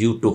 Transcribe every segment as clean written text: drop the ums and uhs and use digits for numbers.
U2,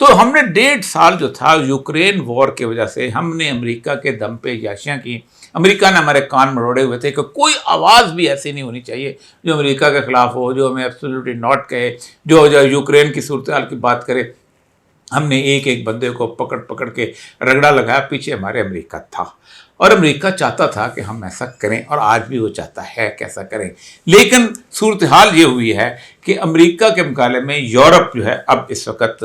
تو ہم نے 1.5 سال جو تھا یوکرین وار کی وجہ سے ہم نے امریکہ کے دم پہ عیاشیاں کی. امریکہ نے ہمارے کان مروڑے ہوئے تھے کہ کوئی آواز بھی ایسی نہیں ہونی چاہیے جو امریکہ کے خلاف ہو, جو ہمیں ایبسولوٹلی ناٹ کہے, جو یوکرین کی صورتحال کی بات کرے. ہم نے ایک ایک بندے کو پکڑ پکڑ کے رگڑا لگایا. پیچھے ہمارے امریکہ تھا اور امریکہ چاہتا تھا کہ ہم ایسا کریں, اور آج بھی وہ چاہتا ہے کہ ایسا کریں. لیکن صورتحال یہ ہوئی ہے کہ امریکہ کے مقابلے میں یورپ جو ہے اب اس وقت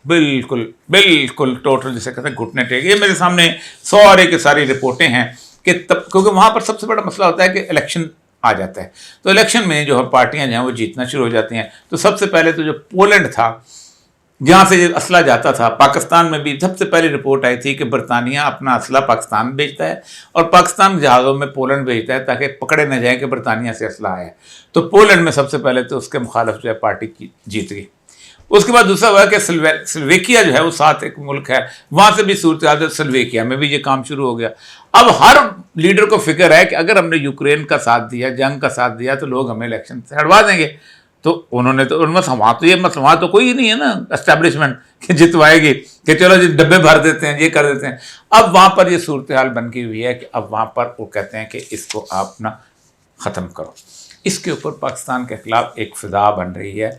بالکل بالکل ٹوٹل جسے کہتے ہیں گھٹنے ٹیک. یہ میرے سامنے سارے کے ساری رپورٹیں ہیں کہ کیونکہ وہاں پر سب سے بڑا مسئلہ ہوتا ہے کہ الیکشن آ جاتا ہے. تو الیکشن میں جو پارٹیاں جو ہیں وہ جیتنا شروع ہو جاتی ہیں. تو سب سے پہلے تو جو پولینڈ تھا جہاں سے یہ اسلحہ جاتا تھا, پاکستان میں بھی سب سے پہلی رپورٹ آئی تھی کہ برطانیہ اپنا اسلحہ پاکستان بھیجتا ہے اور پاکستان جہازوں میں پولینڈ بھیجتا ہے تاکہ پکڑے نہ جائیں کہ برطانیہ سے اسلحہ آیا ہے. تو پولینڈ میں سب سے پہلے تو اس کے مخالف جو ہے پارٹی جیت گئی. اس کے بعد دوسرا ہوا کہ سلویکیا جو ہے وہ ساتھ ایک ملک ہے, وہاں سے بھی صورتحال سلویکیا میں بھی یہ کام شروع ہو گیا. اب ہر لیڈر کو فکر ہے کہ اگر ہم نے یوکرین کا ساتھ دیا, جنگ کا ساتھ دیا, تو لوگ ہمیں الیکشن سے ہٹوا دیں گے. تو انہوں نے تو وہاں تو یہ مسئلہ وہاں تو کوئی نہیں ہے نا اسٹیبلشمنٹ کہ جتوائے گی کہ چلو جی ڈبے بھر دیتے ہیں, یہ کر دیتے ہیں. اب وہاں پر یہ صورتحال بن کی ہوئی ہے کہ اب وہاں پر وہ کہتے ہیں کہ اس کو آپ نہ ختم کرو. اس کے اوپر پاکستان کے خلاف ایک فضا بن رہی ہے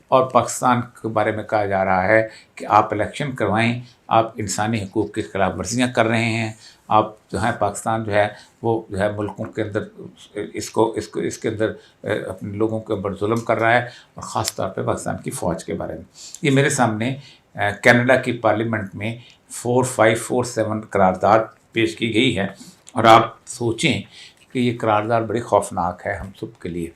اور پاکستان کے بارے میں کہا جا رہا ہے کہ آپ الیکشن کروائیں, آپ انسانی حقوق کی خلاف ورزیاں کر رہے ہیں, آپ جو ہے پاکستان جو ہے وہ جو ہے ملکوں کے اندر اس کے اندر اپنے لوگوں کے اوپر ظلم کر رہا ہے, اور خاص طور پہ پاکستان کی فوج کے بارے میں. یہ میرے سامنے کینیڈا کی پارلیمنٹ میں 4547 قرارداد پیش کی گئی ہے, اور آپ سوچیں کہ یہ قرارداد بڑی خوفناک ہے ہم سب کے لیے.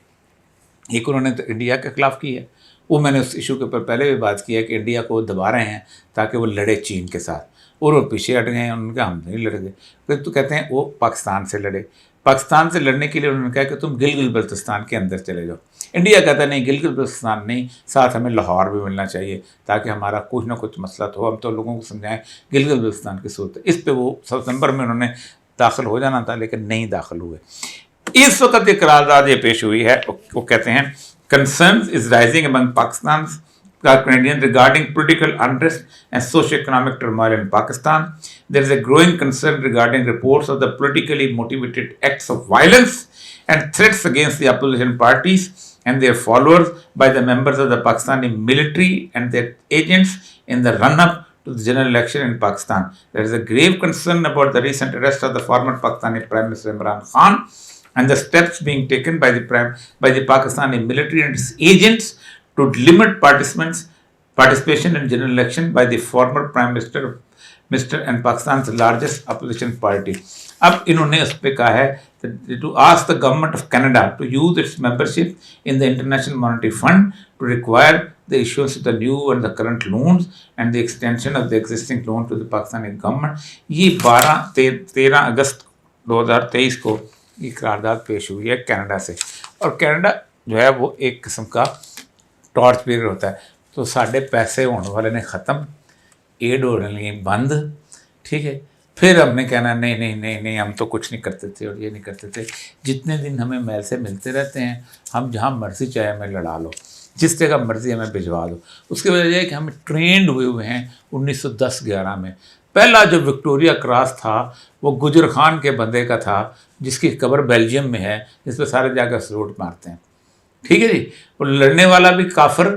ایک انہوں نے تو انڈیا کے خلاف کی ہے, وہ میں نے اس ایشو کے اوپر پہلے بھی بات کی ہے کہ انڈیا کو دبا رہے ہیں تاکہ وہ لڑے چین کے ساتھ, اور وہ پیچھے ہٹ گئے ہیں, ان کا ہم نہیں لڑ گئے. پھر تو کہتے ہیں وہ پاکستان سے لڑے. پاکستان سے لڑنے کے لیے انہوں نے کہا کہ تم گلگت بلتستان کے اندر چلے جاؤ. انڈیا کہتا ہے نہیں, گلگت بلتستان نہیں, ساتھ ہمیں لاہور بھی ملنا چاہیے تاکہ ہمارا کچھ نہ کچھ مسئلہ تو ہم تو لوگوں کو سمجھائیں گلگت بلتستان کی صورت. اس پہ وہ ستمبر میں انہوں نے داخل ہو جانا تھا لیکن نہیں داخل ہوئے. اس وقت یہ قرارداد یہ پیش ہوئی ہے, وہ کہتے ہیں concerns is rising among Pakistan's Canadians regarding political unrest and socio-economic turmoil in Pakistan. There is a growing concern regarding reports of the politically motivated acts of violence and threats against the opposition parties and their followers by the members of the Pakistani military and their agents in the run-up to the general election in Pakistan. There is a grave concern about the recent arrest of the former Pakistani Prime Minister Imran Khan and the steps being taken by the Pakistani military and its agents to limit participation in general election by the former Prime Minister and Pakistan's largest opposition party. اب انہوں نے اس پہ کہا ہے to ask the government of Canada to use its membership in the International Monetary Fund to require the issuance of the new and the current loans and the extension of the existing loan to the Pakistani government. یہ 13 اگست 2023 کو یہ قرارداد پیش ہوئی ہے Canada سے, اور Canada جو ہے وہ ایک قسم کا ٹارچ بیئر ہوتا ہے. تو ساڑھے پیسے ہونے والے نے ختم, ایڈ ہونے بند, ٹھیک ہے. پھر ہم نے کہنا نہیں ہم تو کچھ نہیں کرتے تھے اور یہ نہیں کرتے تھے. جتنے دن ہمیں میل سے ملتے رہتے ہیں, ہم جہاں مرضی چاہے ہمیں لڑا لو, جس جگہ مرضی ہمیں بھجوا دو. اس کی وجہ یہ ہے کہ ہم ٹرینڈ ہوئے ہیں 1910-11 میں. پہلا جو وکٹوریا کراس تھا وہ گجر خان کے بندے کا تھا جس کی قبر بیلجیم میں ہے, جس پہ سارے جا کر سلوٹ مارتے ہیں, ٹھیک ہے جی. وہ لڑنے والا بھی کافر,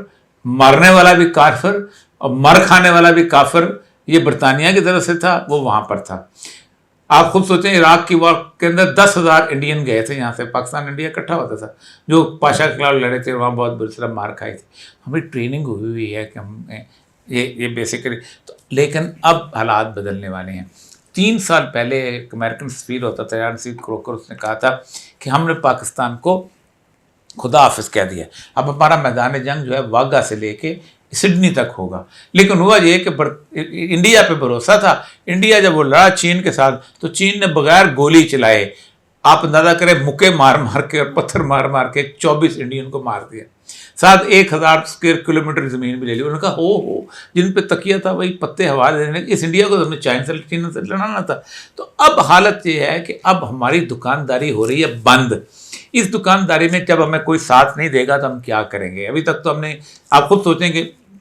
مارنے والا بھی کافر, اور مر کھانے والا بھی کافر. یہ برطانیہ کی طرف سے تھا, وہ وہاں پر تھا. آپ خود سوچیں عراق کی وار کے اندر 10,000 انڈین گئے تھے, یہاں سے پاکستان انڈیا اکٹھا ہوتا تھا, جو پاشا کے خلاف لڑے تھے, وہاں بہت بری طرح مار کھائی تھی. ہماری ٹریننگ ہوئی ہے کہ ہم یہ بیسیکلی. لیکن اب حالات بدلنے والے ہیں. 3 سال پہلے ایک امریکن سفیر ہوتا تھا رانسیل کروکر, اس نے کہا تھا کہ ہم نے پاکستان کو خدا حافظ کہہ دیا, اب ہمارا میدان جنگ جو ہے واگا سے لے کے سڈنی تک ہوگا. لیکن ہوا یہ کہ انڈیا پہ بھروسہ تھا. انڈیا جب وہ لڑا چین کے ساتھ تو چین نے بغیر گولی چلائے, آپ اندازہ کریں, مکے مار مار کے اور پتھر مار مار کے 24 انڈین کو مار دیا, ساتھ 1000 اسکوائر کلومیٹر زمین بھی لے لی. انہوں نے کہا ہو جن پہ تکیہ تھا وہی پتے ہوا دینے. اس انڈیا کو تو ہم نے چین سے لڑانا تھا. تو اب حالت یہ ہے کہ اب ہماری دکانداری ہو رہی ہے بند. اس دکانداری میں جب ہمیں کوئی ساتھ نہیں دے گا تو ہم کیا کریں گے؟ ابھی تک تو ہم نے, آپ خود سوچیں کہ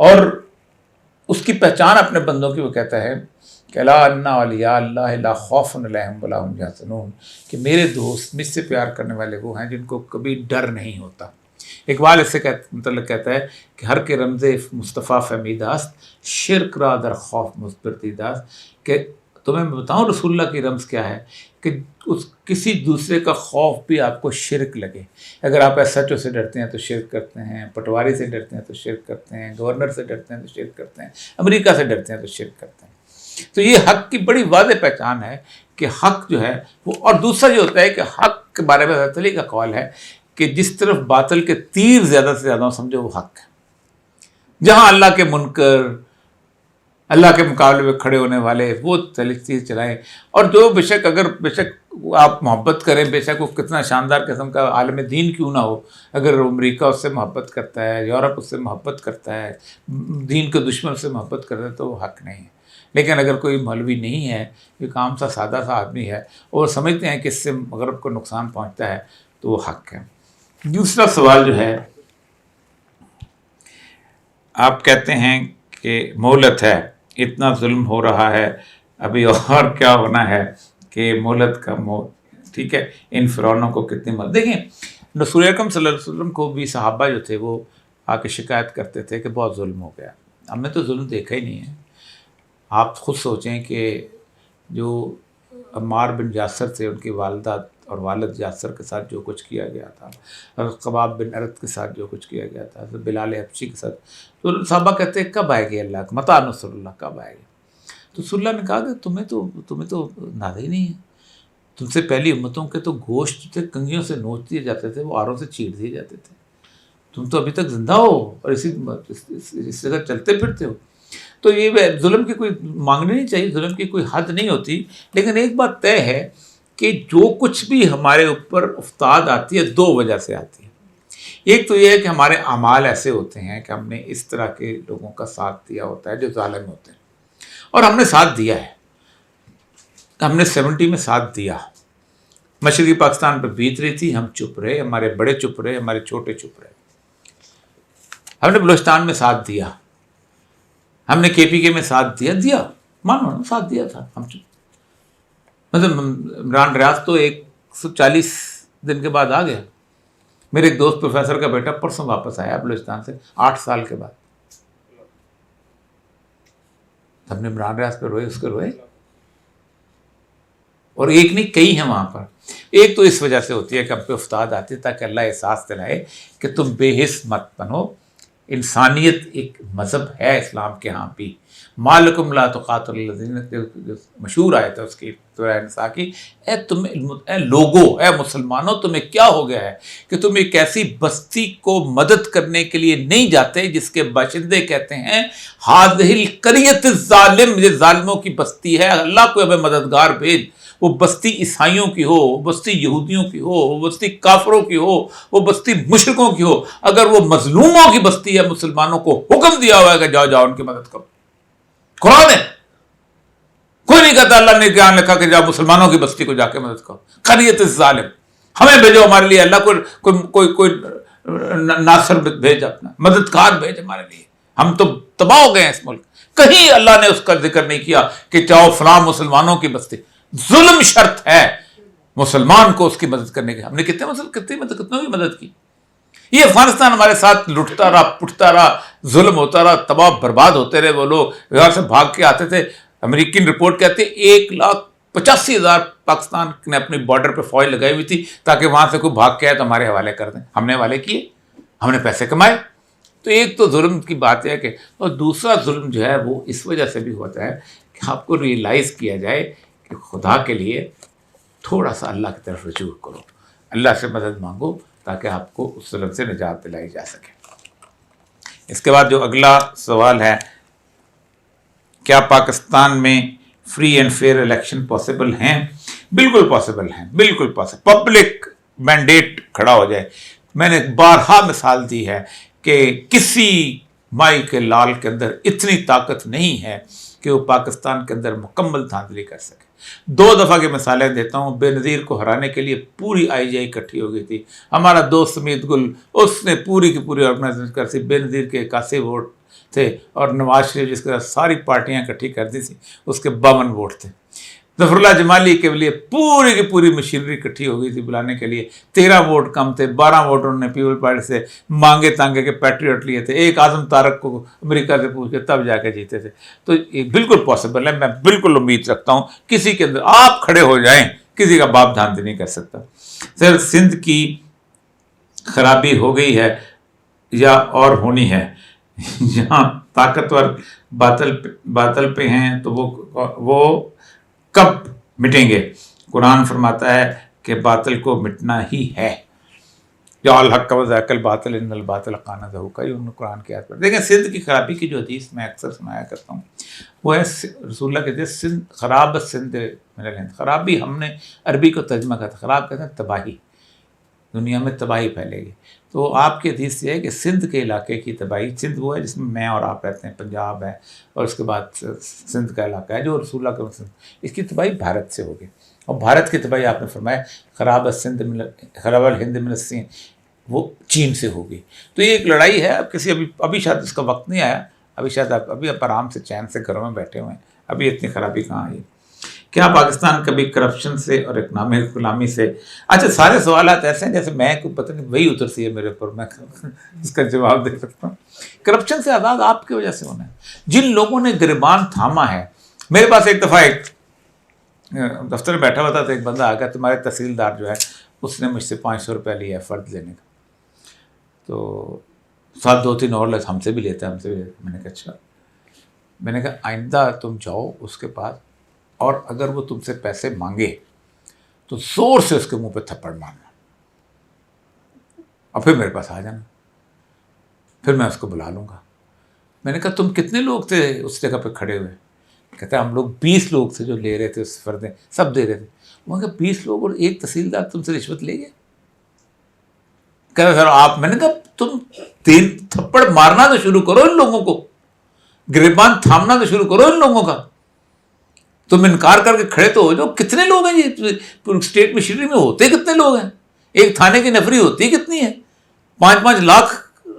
اور اس کی پہچان اپنے بندوں کی وہ کہتا ہے کہ لا ان اولیاء اللہ لا خوف علیہم ولا هم یحزنون، کہ میرے دوست مجھ سے پیار کرنے والے وہ ہیں جن کو کبھی ڈر نہیں ہوتا۔ اقبال اس سے متعلق کہتا ہے کہ ہر کے رمز مصطفیٰ فہمیداست، شرک را در خوف مستبردیداست، کہ تمہیں میں بتاؤں رسول اللہ کی رمز کیا ہے، کہ کسی دوسرے کا خوف بھی آپ کو شرک لگے۔ اگر آپ ایس ایچ او سے ڈرتے ہیں تو شرک کرتے ہیں، پٹواری سے ڈرتے ہیں تو شرک کرتے ہیں، گورنر سے ڈرتے ہیں تو شرک کرتے ہیں، امریکہ سے ڈرتے ہیں تو شرک کرتے ہیں۔ تو یہ حق کی بڑی واضح پہچان ہے کہ حق جو ہے وہ، اور دوسرا یہ ہوتا ہے کہ حق کے بارے میں حضرت علی کا قول ہے کہ جس طرف باطل کے تیر زیادہ سے زیادہ سمجھو وہ حق ہے۔ جہاں اللہ کے منکر، اللہ کے مقابلے میں کھڑے ہونے والے وہ تیر چلائیں، اور جو بے شک آپ محبت کریں، بے شک وہ کتنا شاندار قسم کا عالم دین کیوں نہ ہو، اگر امریکہ اس سے محبت کرتا ہے، یورپ اس سے محبت کرتا ہے، دین کے دشمن سے محبت کرتا ہے، تو وہ حق نہیں ہے۔ لیکن اگر کوئی مولوی نہیں ہے، ایک عام سا سادہ سا آدمی ہے اور سمجھتے ہیں کہ اس سے مغرب کو نقصان پہنچتا ہے، تو وہ حق ہے۔ دوسرا سوال جو ہے، آپ کہتے ہیں کہ مہلت ہے، اتنا ظلم ہو رہا ہے، ابھی اور کیا ہونا ہے کہ مہلت کا ٹھیک ہے، ان فرعونوں کو کتنی مہلت۔ دیکھیں رسول اکرم صلی اللہ علیہ وسلم کو بھی صحابہ جو تھے وہ آ کے شکایت کرتے تھے کہ بہت ظلم ہو گیا، ہم نے تو ظلم دیکھا ہی نہیں ہے۔ آپ خود سوچیں کہ جو عمار بن یاسر تھے، ان کی والدہ اور والد یاسر کے ساتھ جو کچھ کیا گیا تھا، اور خباب بن ارت کے ساتھ جو کچھ کیا گیا تھا، بلال حبشی کے ساتھ، تو صحابہ کہتے ہیں کب آئے گی اللہ کا متى نصر اللہ، کب آئے گی؟ تو رسول اللہ نے کہا کہ تمہیں تو نادہ ہی نہیں ہے، تم سے پہلی امتوں کے تو گوشت تھے کنگھیوں سے نوچ دیے جاتے تھے، وہ آروں سے چیٹ دیے جاتے تھے، تم تو ابھی تک زندہ ہو اور اس جگہ چلتے پھرتے ہو۔ تو یہ ظلم کی کوئی مانگنی نہیں چاہیے، ظلم کی کوئی حد نہیں ہوتی، لیکن ایک بات طے ہے کہ جو کچھ بھی ہمارے اوپر افتاد آتی ہے دو وجہ سے آتی ہے۔ ایک تو یہ ہے کہ ہمارے اعمال ایسے ہوتے ہیں کہ ہم نے اس طرح کے لوگوں کا ساتھ دیا ہوتا ہے جو ظالم ہوتے ہیں، اور ہم نے ساتھ دیا ہے، ہم نے 70 میں ساتھ دیا، مشرقی پاکستان پہ بیت رہی تھی، ہم چپ رہے، ہمارے بڑے چپ رہے، ہمارے چھوٹے چپ رہے، ہم نے بلوچستان میں ساتھ دیا، ہم نے کے پی کے میں ساتھ دیا مانو نا، ساتھ دیا تھا ہم مطلب عمران ریاض تو 140 دن کے بعد آ گیا، میرے ایک دوست پروفیسر کا بیٹا پرسوں واپس آیا بلوچستان سے 8 سال کے بعد، ہم نے عمران ریاض پہ روئے، اس کے روئے، اور ایک نہیں کئی ہیں وہاں پر۔ ایک تو اس وجہ سے ہوتی ہے کہ ہم پہ افتاد آتی ہے تاکہ اللہ احساس دلائے کہ تم بے حس مت بنو، انسانیت ایک مذہب ہے اسلام کے ہاں بھی، مالکم لا تقاتلوا الذین، مشہور آیت ہے اس کی سورہ نساء کی، اے لوگو، اے مسلمانوں، تمہیں کیا ہو گیا ہے کہ تم ایک ایسی بستی کو مدد کرنے کے لیے نہیں جاتے جس کے باشندے کہتے ہیں ہذہ القریۃ الظالم، یہ ظالموں کی بستی ہے، اللہ کو ہمیں مددگار بھیج۔ وہ بستی عیسائیوں کی ہو، وہ بستی یہودیوں کی ہو، وہ بستی کافروں کی ہو، وہ بستی مشرکوں کی ہو، اگر وہ مظلوموں کی بستی ہے، مسلمانوں کو حکم دیا ہوا ہے کہ جاؤ ان کی مدد کرو، قرآن ہے، کوئی نہیں کہتا اللہ نے کیا لکھا کہ جاؤ مسلمانوں کی بستی کو جا کے مدد کرو، قریۃ الظالم، ہمیں بھیجو ہمارے لیے، اللہ کوئی ناصر بھیج، اپنا مددگار بھیج ہمارے لیے، ہم تو تباہ ہو گئے ہیں اس ملک۔ کہیں اللہ نے اس کا ذکر نہیں کیا کہ جاؤ فلاں مسلمانوں کی بستی، ظلم شرط ہے مسلمان کو اس کی مدد کرنے کی۔ ہم نے کتنوں کی مدد کی، یہ افغانستان ہمارے ساتھ لٹتا رہا، پٹتا رہا، ظلم ہوتا رہا، تباہ برباد ہوتے رہے، وہ لوگ یہاں سے بھاگ کے آتے تھے۔ امریکن رپورٹ کہتے ہیں 1,85,000 پاکستان نے اپنی بارڈر پہ فوج لگائی ہوئی تھی تاکہ وہاں سے کوئی بھاگ کے آئے تو ہمارے حوالے کر دیں، ہم نے حوالے کیے، ہم نے پیسے کمائے۔ تو ایک تو ظلم کی بات ہے کہ، اور دوسرا ظلم جو ہے وہ اس وجہ سے بھی ہوتا ہے کہ آپ کو ریئلائز کیا جائے کہ خدا کے لیے تھوڑا سا اللہ کی طرف رجوع کرو، اللہ سے مدد مانگو تاکہ آپ کو اس ظلم سے نجات دلائی جا سکے۔ اس کے بعد جو اگلا سوال ہے، کیا پاکستان میں free and fair election possible ہیں؟ بالکل پاسبل ہیں، بالکل پاسبل، پبلک مینڈیٹ کھڑا ہو جائے۔ میں نے بارہا مثال دی ہے کہ کسی مائی کے لال کے اندر اتنی طاقت نہیں ہے کہ وہ پاکستان کے اندر مکمل دھاندلی کر سکے۔ 2 دفعہ کی مثالیں دیتا ہوں۔ بے نظیر کو ہرانے کے لیے پوری آئی جے آئی اکٹھی ہو گئی تھی، ہمارا دوست سمیت گل اس نے پوری کی پوری آرگنائزیشن کر سی، بے نظیر کے 81 ووٹ تھے اور نواز شریف جس کے ساتھ ساری پارٹیاں اکٹھی کر دی تھیں اس کے 52 ووٹ تھے. ظفر اللہ جمالی کے لیے پوری کی پوری مشینری اکٹھی ہو گئی تھی بلانے کے لیے, 13 ووٹ کم تھے, 12 ووٹ انہوں نے پیپل پارٹی سے مانگے تانگے کے پیٹریوٹ لیے تھے, ایک اعظم طارق کو امریکہ سے پوچھ کے تب جا کے جیتے تھے. تو یہ بالکل پاسبل ہے, میں بالکل امید رکھتا ہوں کسی کے اندر آپ کھڑے ہو جائیں, کسی کا باپ دھانتی نہیں کر سکتا. سر سندھ کی خرابی ہو گئی ہے یا اور ہونی ہے, جہاں طاقتور باطل پہ ہیں تو وہ کب مٹیں گے؟ قرآن فرماتا ہے کہ باطل کو مٹنا ہی ہے. جو الحق و ذاک الباطل ان الباطل کان زہوقا, یہ قرآن کی آیت پر. دیکھیں سندھ کی خرابی کی جو حدیث میں اکثر سنایا کرتا ہوں وہ ہے رسول اللہ کہتے ہیں سندھ خراب سندھ من الہند. خرابی ہم نے عربی کو ترجمہ کرتا, خراب کہتے ہیں تباہی, دنیا میں تباہی پھیلے گی. تو آپ کی حدیث یہ ہے کہ سندھ کے علاقے کی تباہی, سندھ وہ ہے جس میں اور آپ رہتے ہیں, پنجاب ہے اور اس کے بعد سندھ کا علاقہ ہے جو رسول اللہ کا, اس کی تباہی بھارت سے ہوگی. اور بھارت کی تباہی آپ نے فرمایا خراب الہند من الصین, وہ چین سے ہوگی. تو یہ ایک لڑائی ہے. اب ابھی شاید اس کا وقت نہیں آیا, ابھی شاید ابھی آپ آرام سے چین سے گھروں میں بیٹھے ہوئے ہیں, ابھی اتنی خرابی کہاں آئی. کیا پاکستان کبھی کرپشن سے اور اکنامک غلامی سے, اچھا سارے سوالات ایسے ہیں جیسے میں کو پتہ نہیں وہی اترتی ہے میرے اوپر, میں اس کا جواب دے سکتا ہوں. کرپشن سے آزاد آپ کی وجہ سے ہونا ہے. جن لوگوں نے گریبان تھاما ہے, میرے پاس ایک دفعہ ایک دفتر میں بیٹھا ہوا تھا تو ایک بندہ آ گیا, تمہارے تحصیلدار جو ہے اس نے مجھ سے 500 روپیہ لیا ہے فرد لینے کا, تو ساتھ 2-3 اور ہم سے بھی لیتا ہے, میں نے کہا اچھا. میں نے کہا آئندہ تم جاؤ اس کے پاس اور اگر وہ تم سے پیسے مانگے تو زور سے اس کے منہ پہ تھپڑ مارنا اور پھر میرے پاس آ جانا, پھر میں اس کو بلا لوں گا. میں نے کہا تم کتنے لوگ تھے اس جگہ پہ کھڑے ہوئے؟ کہتے ہیں ہم لوگ 20 لوگ تھے جو لے رہے تھے اس فردیں, سب دے رہے تھے. وہ کہ 20 لوگ اور ایک تحصیلدار تم سے رشوت لے گئے؟ کہہ رہے سر آپ, میں نے کہا تم 3 تھپڑ مارنا تو شروع کرو ان لوگوں کو, گریبان تھامنا تو شروع کرو ان لوگوں کا. تم انکار کر کے کھڑے تو ہو جاؤ. کتنے لوگ ہیں یہ اسٹیٹ مشینری میں ہوتے کتنے لوگ ہیں؟ ایک تھانے کی نفری ہوتی کتنی ہے؟ 5-5 لاکھ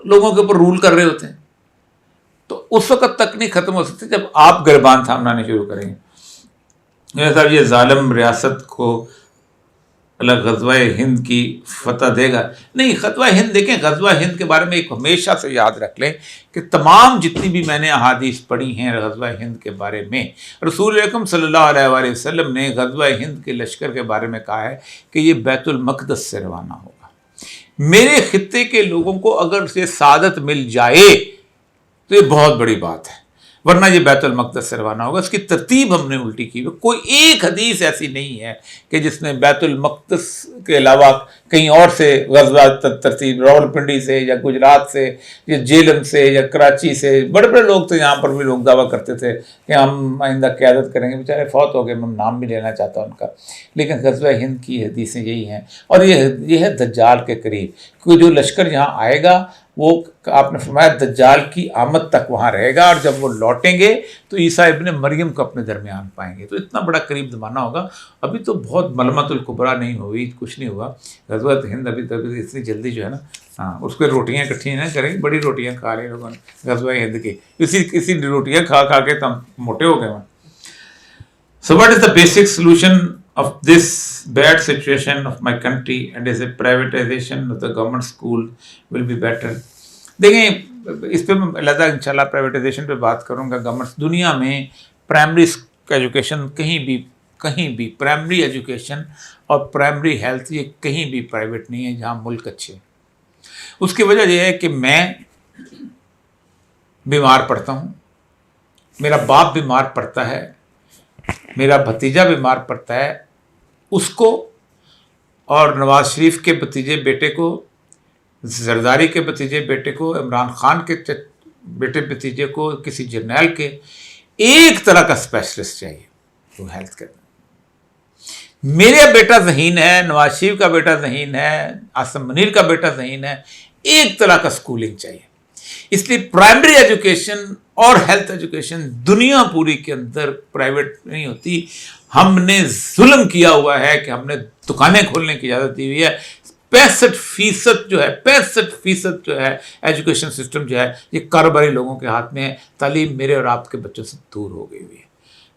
لوگوں کے اوپر رول کر رہے ہوتے ہیں. تو اس وقت تک نہیں ختم ہو سکتے جب آپ گریبان تھامنا نہیں شروع کریں گے. صاحب یہ ظالم ریاست کو الگ غزوہ ہند کی فتح دے گا؟ نہیں, غزوہ ہند دیکھیں, غزوہ ہند کے بارے میں ایک ہمیشہ سے یاد رکھ لیں کہ تمام جتنی بھی میں نے احادیث پڑھی ہیں غزوہ ہند کے بارے میں, رسول اکرم صلی اللہ علیہ وآلہ وسلم نے غزوہ ہند کے لشکر کے بارے میں کہا ہے کہ یہ بیت المقدس سے روانہ ہوگا. میرے خطے کے لوگوں کو اگر سے سعادت مل جائے تو یہ بہت بڑی بات ہے, ورنہ یہ بیت المقدس سے روانہ ہوگا. اس کی ترتیب ہم نے الٹی کی. کوئی ایک حدیث ایسی نہیں ہے کہ جس میں بیت المقدس کے علاوہ کہیں اور سے غزوہ ترتیب, راولپنڈی سے یا گجرات سے یا جیلم سے یا کراچی سے, بڑے بڑے لوگ تھے یہاں پر بھی لوگ دعویٰ کرتے تھے کہ ہم آئندہ قیادت کریں گے, بیچارے فوت ہو گئے, میں نام بھی لینا چاہتا ہوں ان کا. لیکن غزوہ ہند کی حدیثیں یہی ہیں. اور یہ ہے دجال کے قریب, کیونکہ جو لشکر یہاں آئے گا وہ آپ نے فرمایا دجال کی آمد تک وہاں رہے گا, اور جب وہ لوٹیں گے تو عیسیٰ ابن مریم کو اپنے درمیان پائیں گے. تو اتنا بڑا قریب زمانہ ہوگا. ابھی تو بہت ملمت الکبریٰ نہیں ہوئی, کچھ نہیں ہوا. غزوہ ہند ابھی تک اتنی جلدی جو ہے نا, اس کو روٹیاں اکٹھی نہ کریں, بڑی روٹیاں کھا رہے لوگوں نے غزوہ ہند کی, اسی روٹیاں کھا کے تو ہم موٹے ہو گئے ہیں. So what is the basic solution of this bad situation of my country, and is a privatization of the government school will be better? دیکھیں اس پہ میں علیحدہ انشاءاللہ پرائیویٹائزیشن پہ بات کروں گا. گورنمنٹ دنیا میں پرائمری ایجوکیشن کہیں بھی پرائمری ایجوکیشن اور پرائمری ہیلتھ یہ کہیں بھی پرائیویٹ نہیں ہے جہاں ملک اچھے. اس کی وجہ یہ ہے کہ میں بیمار پڑتا ہوں, میرا باپ بیمار پڑتا ہے, میرا بھتیجا بیمار پڑتا ہے, اس کو اور نواز شریف کے بھتیجے بیٹے کو, زرداری کے بھتیجے بیٹے کو, عمران خان کے بیٹے بھتیجے کو, کسی جرنیل کے ایک طرح کا اسپیشلسٹ چاہیے وہ ہیلتھ کے. میرا بیٹا ذہین ہے, نواز شریف کا بیٹا ذہین ہے, عاصم منیر کا بیٹا ذہین ہے, ایک طرح کا اسکولنگ چاہیے. اس لیے پرائمری ایجوکیشن اور ہیلتھ ایجوکیشن دنیا پوری کے اندر پرائیویٹ نہیں ہوتی. ہم نے ظلم کیا ہوا ہے کہ ہم نے دکانیں کھولنے کی اجازت دی ہوئی ہے. 65% جو ہے 65% جو ہے ایجوکیشن سسٹم جو ہے یہ کاروباری لوگوں کے ہاتھ میں ہے. تعلیم میرے اور آپ کے بچوں سے دور ہو گئی ہوئی ہے.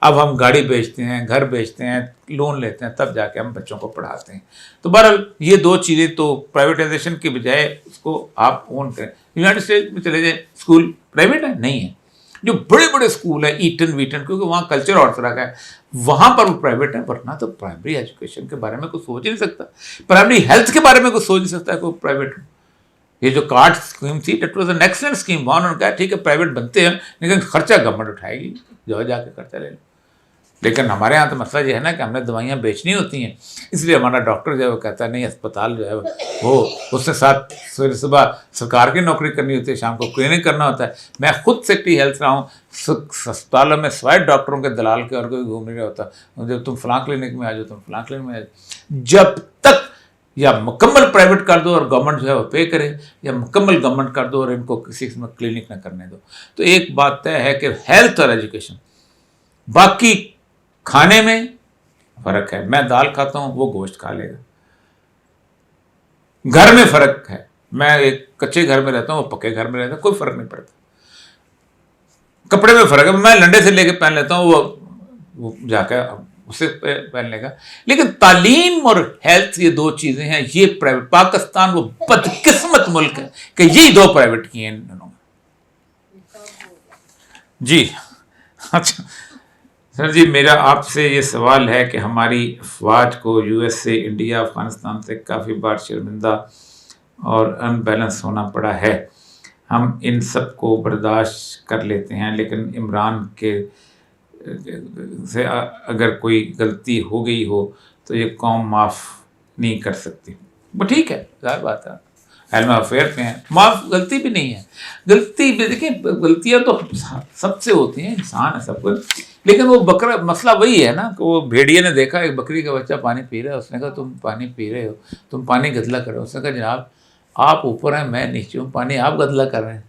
اب ہم گاڑی بیچتے ہیں, گھر بیچتے ہیں, لون لیتے ہیں, تب جا کے ہم بچوں کو پڑھاتے ہیں. تو بہرحال یہ دو چیزیں تو پرائیویٹائزیشن کی بجائے اس کو آپ اون کریں. یونائٹڈ اسٹیٹس میں چلے جائیں, اسکول پرائیویٹ ہے نہیں ہے. جو بڑے بڑے اسکول ہیں ایٹن ویٹن, کیونکہ وہاں کلچر اور طرح کا ہے, وہاں پر وہ پرائیویٹ ہے. ورنہ تو پرائمری ایجوکیشن کے بارے میں کوئی سوچ ہی نہیں سکتا, پرائمری ہیلتھ کے بارے میں کوئی سوچ نہیں سکتا ہے کوئی پرائیویٹ. یہ جو کارڈ اسکیم تھی that was an excellent scheme. وہاں انہوں نے کہا ٹھیک ہے پرائیویٹ بنتے ہیں لیکن خرچہ گورنمنٹ اٹھائے گی, جو جا کے خرچہ لے لو. لیکن ہمارے یہاں تو مسئلہ یہ ہے نا کہ ہم نے دوائیاں بیچنی ہوتی ہیں, اس لیے ہمارا ڈاکٹر جو ہے وہ کہتا ہے نہیں اسپتال جو ہے وہ اس نے ساتھ صبح سرکار کی نوکری کرنی ہوتی ہے, شام کو کلینک کرنا ہوتا ہے. میں خود سیکٹری ہیلتھ رہا ہوں, اسپتالوں میں سوائے ڈاکٹروں کے دلال کے اور کوئی گھوم نہیں رہا ہوتا. جب تم فلاں کلینک میں آ جاؤ, تم فلاں کلینک میں آ جاؤ. جب تک یا مکمل پرائیویٹ کر دو اور گورنمنٹ جو ہے وہ پے کرے, یا مکمل گورنمنٹ کر دو اور ان کو کسی قسم کلینک نہ کرنے دو. تو ایک بات طے ہے کہ ہیلتھ اور ایجوکیشن, باقی کھانے میں فرق ہے. میں دال کھاتا ہوں, وہ گوشت کھا لے گا. گھر میں فرق ہے, میں ایک کچے گھر میں رہتا ہوں, وہ پکے گھر میں رہتا ہوں, کوئی فرق نہیں پڑتا. کپڑے میں فرق ہے, میں لنڈے سے لے کے پہن لیتا ہوں, وہ جا کے اسے پہن لے گا. لیکن تعلیم اور ہیلتھ یہ دو چیزیں ہیں, یہ پرائیویٹ. پاکستان وہ بدقسمت ملک ہے کہ یہی دو پرائیویٹ کی ہیں انہوں نے. جی اچھا سر جی, میرا آپ سے یہ سوال ہے کہ ہماری افواج کو یو ایس سے, انڈیا, افغانستان سے کافی بار شرمندہ اور ان بیلنس ہونا پڑا ہے. ہم ان سب کو برداشت کر لیتے ہیں, لیکن عمران کے سے اگر کوئی غلطی ہو گئی ہو تو یہ قوم معاف نہیں کر سکتی. وہ ٹھیک ہے, ظاہر بات ہے, علم افیئر میں ہے, معاف غلطی بھی نہیں ہے. غلطی بھی دیکھیں, غلطیاں تو سب سے ہوتی ہیں, انسان ہے سب کچھ. لیکن وہ بکرا مسئلہ وہی ہے نا کہ وہ بھیڑیے نے دیکھا ایک بکری کا بچہ پانی پی رہا ہے, اس نے کہا تم پانی پی رہے ہو, تم پانی گدلا کرو. اس نے کہا جناب آپ اوپر ہیں میں نیچے ہوں, پانی آپ گدلا کر رہے ہیں.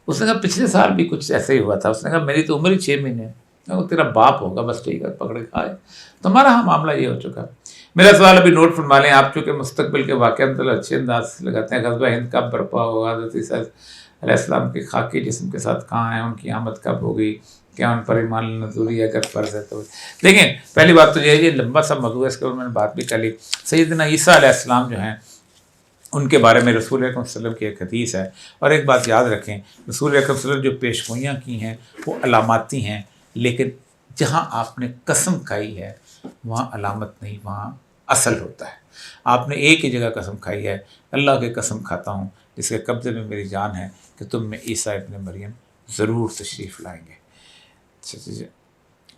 اس نے کہا پچھلے سال بھی کچھ ایسا ہی ہوا تھا. اس نے کہا میری تو عمر ہی 6 مہینے ہے. وہ تیرا باپ ہوگا, بس ٹھیک ہے, پکڑ کے کھائے. تو ہمارا معاملہ یہ ہو چکا. میرا سوال ابھی نوٹ فرما لیں آپ, چونکہ مستقبل کے واقعات اچھے انداز سے لگاتے ہیں. غزوہ ہند کب برپا ہوگا, حضرت عیسیٰ علیہ السلام کے خاکی جسم کے ساتھ کہاں ہیں, ان کی آمد کب ہوگی, کیا ان پر ایمان نزولی اگر فرض ہے تو. دیکھیں پہلی بات تو یہ لمبا سا موضوع ہے, اس کے اوپر میں نے بات بھی کر لی. سیدنا عیسیٰ علیہ السلام جو ہیں ان کے بارے میں رسول اکرم صلی اللہ علیہ وسلم کی ایک حدیث ہے. اور ایک بات یاد رکھیں, رسول اکرم صلی اللہ علیہ وسلم جو پیشگوئیاں کی ہیں وہ علاماتی ہیں, لیکن جہاں آپ نے قسم کھائی ہے وہاں علامت نہیں, وہاں اصل ہوتا ہے. آپ نے ایک ہی جگہ قسم کھائی ہے, اللہ کی قسم کھاتا ہوں جس کے قبضے میں میری جان ہے کہ تم میں عیسیٰ ابن مریم ضرور تشریف لائیں گے.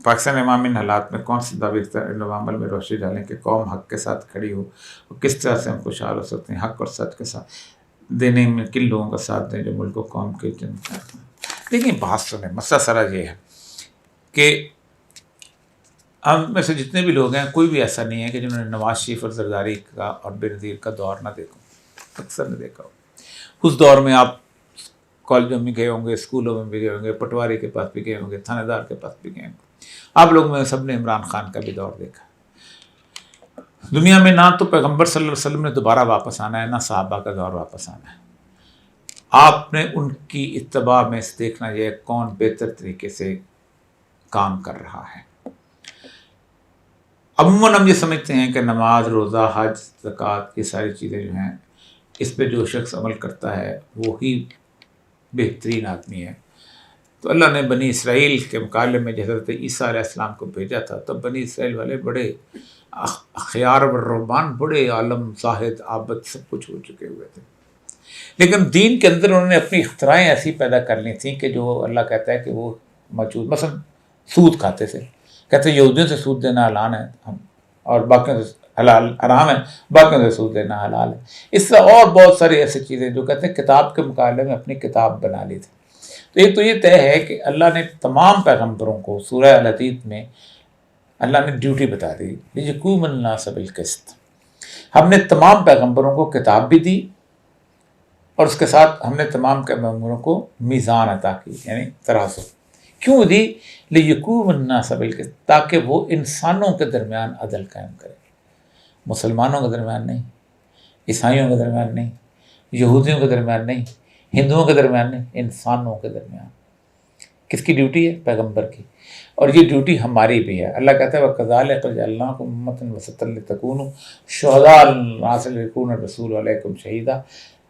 پاکستان امام ان حالات میں کون سی دعوی عمل میں روشنی ڈالیں کہ قوم حق کے ساتھ کھڑی ہو, اور کس طرح سے ہم خوشحال ہو سکتے ہیں. حق اور سچ کے ساتھ دینے میں کن لوگوں کا ساتھ دیں جو ملک و قوم کے جنت کرتے ہیں. دیکھیں بات سنیں, مسئلہ سارا یہ ہے کہ ہم میں سے جتنے بھی لوگ ہیں کوئی بھی ایسا نہیں ہے کہ جنہوں نے نواز شریف اور زرداری کا اور بے نظیر کا دور نہ دیکھا, اکثر نے دیکھا ہو. اس دور میں آپ کالجوں میں گئے ہوں گے, اسکولوں میں بھی گئے ہوں گے, پٹواری کے پاس بھی گئے ہوں گے, تھانے دار کے پاس بھی گئے ہوں گے. آپ لوگ میں سب نے عمران خان کا بھی دور دیکھا. دنیا میں نہ تو پیغمبر صلی اللہ علیہ وسلم نے دوبارہ واپس آنا ہے, نہ صحابہ کا دور واپس آنا ہے. آپ نے ان کی اتباع میں دیکھنا یہ کون بہتر طریقے سے کام کر رہا ہے. عموماً ہم یہ سمجھتے ہیں کہ نماز, روزہ, حج, زکوٰۃ, یہ ساری چیزیں جو ہیں اس پہ جو شخص عمل کرتا ہے وہی بہترین آدمی ہے. تو اللہ نے بنی اسرائیل کے مقابلے میں حضرت عیسیٰ علیہ السلام کو بھیجا تھا, تب بنی اسرائیل والے بڑے اخیار و رحبان, بڑے عالم, زاہد, عابد, سب کچھ ہو چکے ہوئے تھے. لیکن دین کے اندر انہوں نے اپنی اختراعیں ایسی پیدا کر لی تھیں کہ جو اللہ کہتا ہے کہ وہ موجود. مثلا سود کھاتے تھے, کہتے ہیں یہودیوں سے سود دینا حلال ہے اور باقیوں سے حرام ہے, باقیوں سے سود دینا حلال ہے. اس طرح اور بہت ساری ایسی چیزیں جو کہتے ہیں کتاب کے مقابلے میں اپنی کتاب بنا لی تھی. تو ایک تو یہ طے ہے کہ اللہ نے تمام پیغمبروں کو سورہ الحدید میں اللہ نے ڈیوٹی بتا دی, یقوم الناس بالقسط. ہم نے تمام پیغمبروں کو کتاب بھی دی اور اس کے ساتھ ہم نے تمام پیغمبروں کو میزان عطا کی, یعنی ترازو. کیوں دی؟ لیقوم الناس بالقسط, تاکہ وہ انسانوں کے درمیان عدل قائم کرے, مسلمانوں کے درمیان نہیں. عیسائیوں کے درمیان نہیں، یہودیوں کے درمیان نہیں، ہندوؤں کے درمیان نہیں، انسانوں کے درمیان۔ کس کی ڈیوٹی ہے؟ پیغمبر کی۔ اور یہ ڈیوٹی ہماری بھی ہے۔ اللہ کہتا ہے وَكَذَلِكَ جَعَلْنَاكُمْ أُمَّةً وَسَطًا لِتَكُونُوا شُهَدَاءَ عَلَى النَّاسِ وَيَكُونَ الرَّسُولُ عَلَيْكُمْ شَهِيدًا۔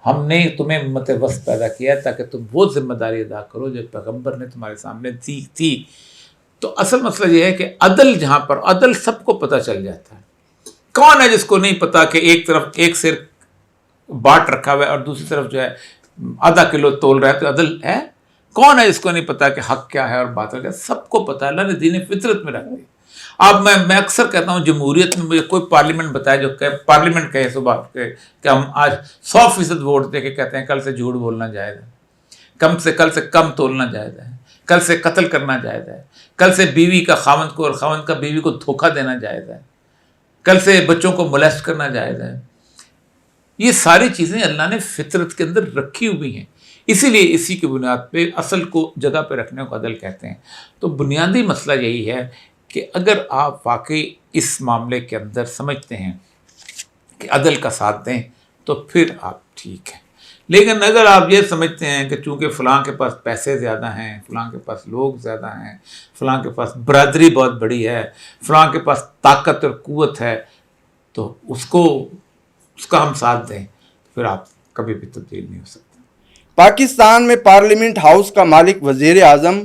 ہم نے تمہیں امت وسط پیدا کیا ہے تاکہ تم وہ ذمہ داری ادا کرو جو پیغمبر نے تمہارے سامنے دی تھی۔ تو اصل مسئلہ یہ ہے کہ عدل جہاں پر، عدل سب کو پتہ چل جاتا ہے۔ کون ہے جس کو نہیں پتا کہ ایک طرف ایک سر باٹ رکھا ہوا ہے اور دوسری طرف جو ہے آدھا کلو تول رہا ہے، تو عدل ہے؟ کون ہے جس کو نہیں پتا کہ حق کیا ہے اور باطل کیا ہے؟ سب کو پتا ہے، اللہ نے دین فطرت میں رکھ دی۔ اب میں اکثر کہتا ہوں جمہوریت میں مجھے کوئی پارلیمنٹ بتائے جو کہ پارلیمنٹ کہے صبح کہ ہم آج 100% ووٹ دے کے کہتے ہیں کل سے جھوٹ بولنا جائز ہے، کل سے کم تولنا جائز ہے، کل سے قتل کرنا جائز ہے، کل سے بیوی کا خاوند کو اور خاوند کا بیوی کو دھوکہ دینا جائز ہے، کل سے بچوں کو مولیسٹ کرنا جائز ہے۔ یہ ساری چیزیں اللہ نے فطرت کے اندر رکھی ہوئی ہیں، اسی لیے اسی کی بنیاد پہ اصل کو جگہ پہ رکھنے کو عدل کہتے ہیں۔ تو بنیادی مسئلہ یہی ہے کہ اگر آپ واقعی اس معاملے کے اندر سمجھتے ہیں کہ عدل کا ساتھ دیں تو پھر آپ ٹھیک ہیں، لیکن اگر آپ یہ سمجھتے ہیں کہ چونکہ فلاں کے پاس پیسے زیادہ ہیں، فلاں کے پاس لوگ زیادہ ہیں، فلاں کے پاس برادری بہت بڑی ہے، فلاں کے پاس طاقت اور قوت ہے، تو اس کا ہم ساتھ دیں، پھر آپ کبھی بھی تبدیل نہیں ہو سکتے۔ پاکستان میں پارلیمنٹ ہاؤس کا مالک وزیر اعظم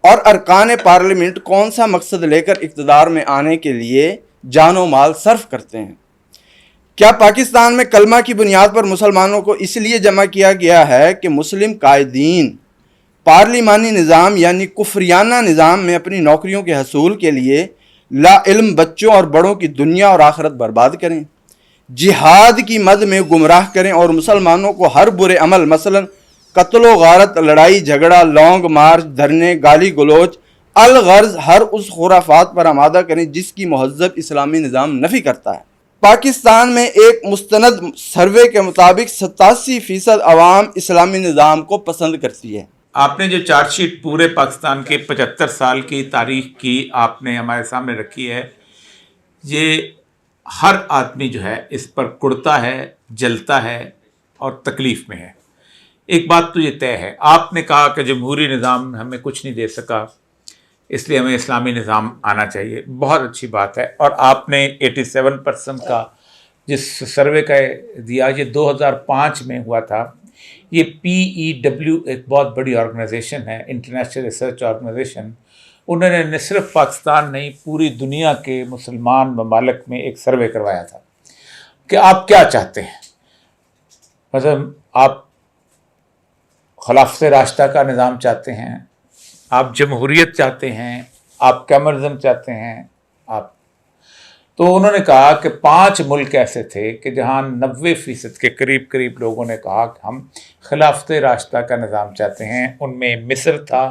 اور ارکان پارلیمنٹ کون سا مقصد لے کر اقتدار میں آنے کے لیے جان و مال صرف کرتے ہیں؟ کیا پاکستان میں کلمہ کی بنیاد پر مسلمانوں کو اس لیے جمع کیا گیا ہے کہ مسلم قائدین پارلیمانی نظام یعنی کفریانہ نظام میں اپنی نوکریوں کے حصول کے لیے لا علم بچوں اور بڑوں کی دنیا اور آخرت برباد کریں، جہاد کی مد میں گمراہ کریں اور مسلمانوں کو ہر برے عمل مثلا قتل و غارت، لڑائی جھگڑا، لونگ مارچ، دھرنے، گالی گلوچ، الغرض ہر اس خرافات پر آمادہ کریں جس کی مہذب اسلامی نظام نفی کرتا ہے؟ پاکستان میں ایک مستند سروے کے مطابق 87% عوام اسلامی نظام کو پسند کرتی ہے۔ آپ نے جو چارٹ شیٹ پورے پاکستان کے 75 سال کی تاریخ کی آپ نے ہمارے سامنے رکھی ہے، یہ ہر آدمی جو ہے اس پر کڑتا ہے، جلتا ہے اور تکلیف میں ہے۔ ایک بات تو یہ طے ہے، آپ نے کہا کہ جمہوری نظام ہمیں کچھ نہیں دے سکا، اس لیے ہمیں اسلامی نظام آنا چاہیے، بہت اچھی بات ہے۔ اور آپ نے 87% کا جس سروے کا دیا، یہ 2005 میں ہوا تھا۔ یہ PEW ایک بہت بڑی آرگنائزیشن ہے، انٹرنیشنل ریسرچ آرگنائزیشن۔ انہوں نے نہ صرف پاکستان نہیں پوری دنیا کے مسلمان ممالک میں ایک سروے کروایا تھا کہ آپ کیا چاہتے ہیں، مثلا آپ خلافت راشدہ کا نظام چاہتے ہیں، آپ جمہوریت چاہتے ہیں، آپ کیمرزم چاہتے ہیں، آپ تو انہوں نے کہا کہ 5 ملک ایسے تھے کہ جہاں 90% کے قریب لوگوں نے کہا کہ ہم خلافت راشدہ کا نظام چاہتے ہیں۔ ان میں مصر تھا،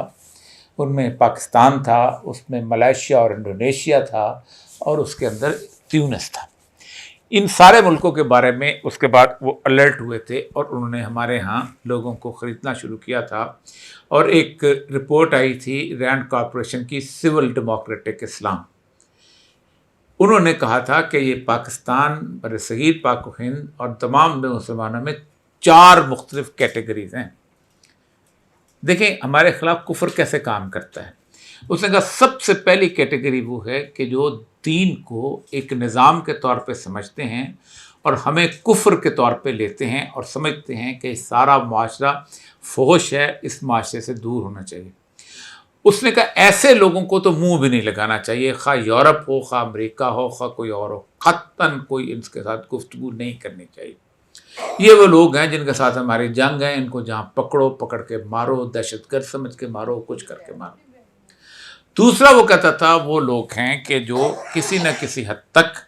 ان میں پاکستان تھا، اس میں ملائیشیا اور انڈونیشیا تھا، اور اس کے اندر تیونس تھا۔ ان سارے ملکوں کے بارے میں اس کے بعد وہ الرٹ ہوئے تھے اور انہوں نے ہمارے ہاں لوگوں کو خریدنا شروع کیا تھا، اور ایک رپورٹ آئی تھی رینڈ کارپوریشن کی، سول ڈیموکریٹک اسلام۔ انہوں نے کہا تھا کہ یہ پاکستان، برصغیر پاک و ہند اور تمام مسلمانوں میں 4 مختلف کیٹیگریز ہیں۔ دیکھیں ہمارے خلاف کفر کیسے کام کرتا ہے۔ اس نے کہا سب سے پہلی کیٹیگری وہ ہے کہ جو دین کو ایک نظام کے طور پہ سمجھتے ہیں اور ہمیں کفر کے طور پہ لیتے ہیں اور سمجھتے ہیں کہ سارا معاشرہ فحش ہے، اس معاشرے سے دور ہونا چاہیے۔ اس نے کہا ایسے لوگوں کو تو منہ بھی نہیں لگانا چاہیے، خواہ یورپ ہو، خواہ امریکہ ہو، خواہ کوئی اور ہو، قطعاً کوئی ان کے ساتھ گفتگو نہیں کرنی چاہیے۔ یہ وہ لوگ ہیں جن کے ساتھ ہماری جنگ ہے، ان کو جہاں پکڑو پکڑ کے مارو، دہشت گرد سمجھ کے مارو، کچھ کر کے مارو۔ دوسرا وہ کہتا تھا وہ لوگ ہیں کہ جو کسی نہ کسی حد تک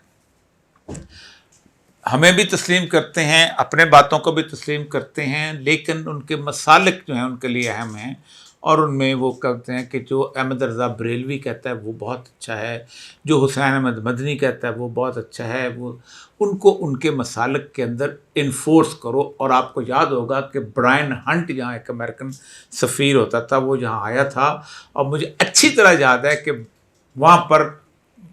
ہمیں بھی تسلیم کرتے ہیں، اپنے باتوں کو بھی تسلیم کرتے ہیں، لیکن ان کے مسالک جو ہیں ان کے لیے اہم ہیں، اور ان میں وہ کہتے ہیں کہ جو احمد رضا بریلوی کہتا ہے وہ بہت اچھا ہے، جو حسین احمد مدنی کہتا ہے وہ بہت اچھا ہے، وہ ان کو ان کے مسالک کے اندر انفورس کرو۔ اور آپ کو یاد ہوگا کہ برائن ہنٹ جہاں ایک امریکن سفیر ہوتا تھا، وہ جہاں آیا تھا، اور مجھے اچھی طرح یاد ہے کہ وہاں پر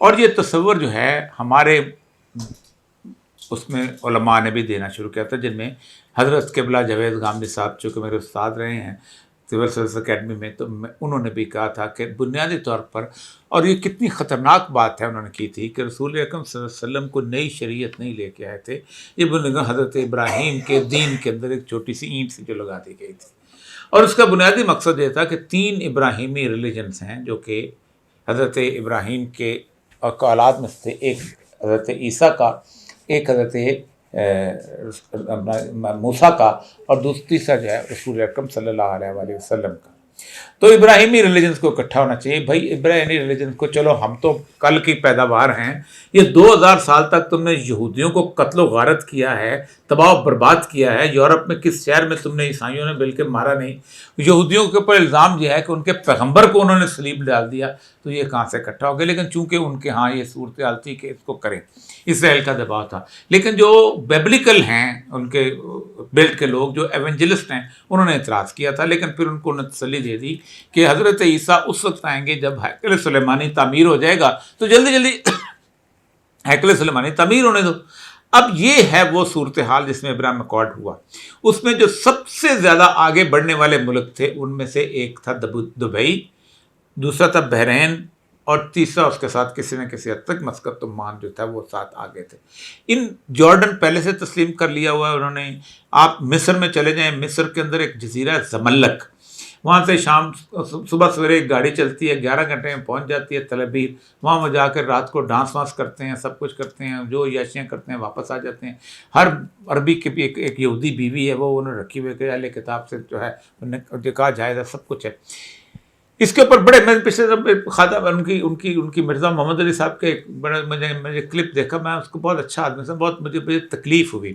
اور یہ تصور جو ہے ہمارے اس میں علماء نے بھی دینا شروع کیا تھا، جن میں حضرت قبلہ جاوید غامدی صاحب چونکہ میرے استاد رہے ہیں سول سروس اکیڈمی میں، تو انہوں نے بھی کہا تھا کہ بنیادی طور پر، اور یہ کتنی خطرناک بات ہے انہوں نے کی تھی، کہ رسول اکرم صلی اللہ علیہ وسلم کو نئی شریعت نہیں لے کے آئے تھے، یہ بنیاد حضرت ابراہیم کے دین کے اندر ایک چھوٹی سی اینٹ سی جو لگا دی گئی تھی، اور اس کا بنیادی مقصد یہ تھا کہ 3 ابراہیمی ریلیجنس ہیں جو کہ حضرت ابراہیم کے اولاد میں سے ایک حضرت عیسیٰ کا، ایک حضرت موسیٰ کا، اور تیسرا جو ہے رسول اکرم صلی اللہ علیہ وآلہ وسلم کا۔ تو ابراہیمی ریلیجنس کو اکٹھا ہونا چاہیے بھائی، ابراہیمی ریلیجنس کو، چلو ہم تو کل کی پیداوار ہیں، یہ 2000 سال تک تم نے یہودیوں کو قتل و غارت کیا ہے، تباہ و برباد کیا ہے، یورپ میں کس شہر میں تم نے عیسائیوں نے بلکہ مارا نہیں، یہودیوں کے اوپر الزام یہ ہے کہ ان کے پیغمبر کو انہوں نے صلیب ڈال دیا، تو یہ کہاں سے اکٹھا ہو گیا؟ لیکن چونکہ ان کے ہاں یہ صورتحال تھی کہ اس کو کریں، اسرائیل کا دباؤ تھا، لیکن جو بیبلیکل ہیں ان کے بیلٹ کے لوگ جو ایونجلسٹ ہیں انہوں نے اعتراض کیا تھا، لیکن پھر ان کو تسلی دے دی کہ حضرت عیسیٰ اس وقت آئیں گے جب ہیکل سلیمانی تعمیر ہو جائے گا، تو جلدی جلدی ہیکل سلیمانی تعمیر ہونے دو۔ اب یہ ہے وہ صورتحال جس میں ابراہیم اکارڈ ہوا۔ اس میں جو سب سے زیادہ آگے بڑھنے والے ملک تھے ان میں سے ایک تھا دبئی، دوسرا تھا بحرین، اور تیسرا اس کے ساتھ کسی نہ کسی حد تک مسقط عمان جو تھا وہ ساتھ آگے تھے۔ ان جارڈن پہلے سے تسلیم کر لیا ہوا ہے انہوں نے۔ آپ مصر میں چلے جائیں، مصر کے اندر ایک جزیرہ ہے زملک، وہاں سے شام صبح سویرے ایک گاڑی چلتی ہے، 11 گھنٹے میں پہنچ جاتی ہے تل ابیب، وہاں وہ جا کر رات کو ڈانس وانس کرتے ہیں، سب کچھ کرتے ہیں، جو عیاشیاں کرتے ہیں، واپس آ جاتے ہیں۔ ہر عربی کی بھی ایک یہودی بیوی ہے، وہ انہوں نے رکھی ہوئی کہ اہل کتاب سے جو ہے نکاح جائز ہے، سب کچھ ہے۔ اس کے اوپر بڑے، میں پچھلے خاطہ ان کی مرزا محمد علی صاحب کے بڑے مجھے کلپ دیکھا، میں اس کو بہت اچھا آدمی سے، بہت مجھے تکلیف ہوئی۔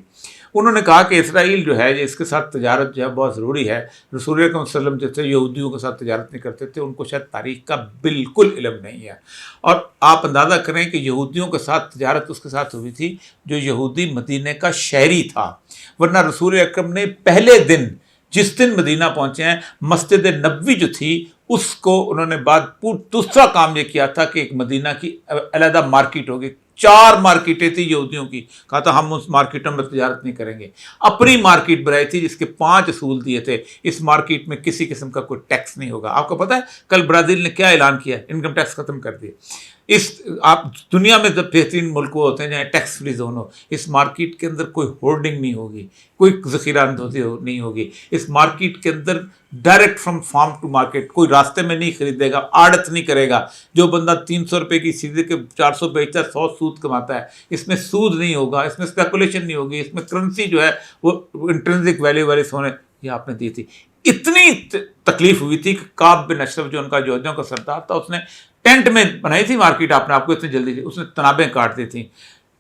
انہوں نے کہا کہ اسرائیل جو ہے اس کے ساتھ تجارت جو ہے بہت ضروری ہے، رسول اکرم صلی اللہ علیہ وسلم جیسے یہودیوں کے ساتھ تجارت نہیں کرتے تھے، ان کو شاید تاریخ کا بالکل علم نہیں ہے، اور آپ اندازہ کریں کہ یہودیوں کے ساتھ تجارت اس کے ساتھ ہوئی تھی جو یہودی مدینے کا شہری تھا، ورنہ رسول اکرم نے پہلے دن جس دن مدینہ پہنچے ہیں، مسجد نبوی جو تھی اس کو انہوں نے بعد دوسرا کام یہ کیا تھا کہ ایک مدینہ کی علیحدہ مارکیٹ ہوگی، 4 مارکیٹیں تھی یہودیوں کی، کہا تھا ہم اس مارکیٹوں میں تجارت نہیں کریں گے، اپنی مارکیٹ بنائی تھی جس کے 5 اصول دیے تھے، اس مارکیٹ میں کسی قسم کا کوئی ٹیکس نہیں ہوگا۔ آپ کو پتہ ہے کل برازیل نے کیا اعلان کیا؟ انکم ٹیکس ختم کر دیا۔ آپ دنیا میں جب بہترین ملک وہ ہوتے ہیں جہاں ٹیکس فری زون ہو، اس مارکیٹ کے اندر کوئی ہولڈنگ نہیں ہوگی، کوئی ذخیرہ اندوزی نہیں ہوگی، اس مارکیٹ کے اندر direct from farm to market, کوئی راستے میں نہیں خریدے گا، آڑت نہیں کرے گا، جو بندہ 300 روپے کی چیزیں کے 400 بیچتا ہے 100 سود کماتا ہے، اس میں سود نہیں ہوگا، اس میں اسپیکولیشن نہیں ہوگی، اس میں کرنسی جو ہے وہ انٹرنسک ویلیو والی سونے، یہ آپ نے دی تھی۔ اتنی تکلیف ہوئی تھی کہ کعب بن اشرف جو ان کا یہودیوں کا سردار تھا، اس نے ٹینٹ میں بنائی تھی مارکیٹ، آپ کو اتنی جلدی تھی، اس نے تنابیں کاٹ دی تھیں۔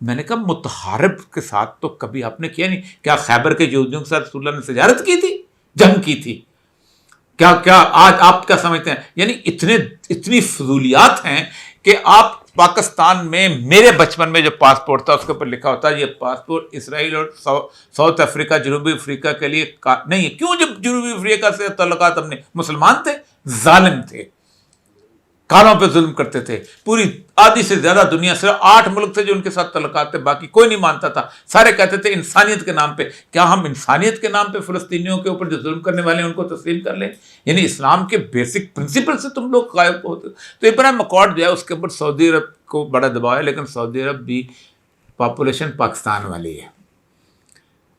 میں نے کہا متحارب کے ساتھ تو کبھی آپ نے کیا نہیں، کیا خیبر کے یہودیوں کے ساتھ رسول اللہ نے تجارت کی تھی، جنگ کی تھی؟ کیا آج آپ کیا سمجھتے ہیں؟ یعنی اتنی فضولیات ہیں کہ آپ پاکستان میں، میرے بچپن میں جو پاسپورٹ تھا اس کے اوپر لکھا ہوتا ہے یہ پاسپورٹ اسرائیل اور ساؤتھ افریقہ، جنوبی افریقہ کے لیے نہیں ہے۔ کیوں؟ جب جنوبی افریقہ سے تعلقات ہم نے، مسلمان تھے، ظالم تھے، کالوں پہ ظلم کرتے تھے، پوری آدھی سے زیادہ دنیا، صرف 8 ملک تھے جو ان کے ساتھ تعلقات تھے، باقی کوئی نہیں مانتا تھا، سارے کہتے تھے انسانیت کے نام پہ۔ کیا ہم انسانیت کے نام پہ فلسطینیوں کے اوپر جو ظلم کرنے والے ہیں ان کو تسلیم کر لیں؟ یعنی اسلام کے بیسک پرنسپل سے تم لوگ غائب ہوتے۔ تو ابراہیم اکارڈ جو ہے اس کے اوپر سعودی عرب کو بڑا دباؤ ہے، لیکن سعودی عرب بھی پاپولیشن پاکستان والی ہے،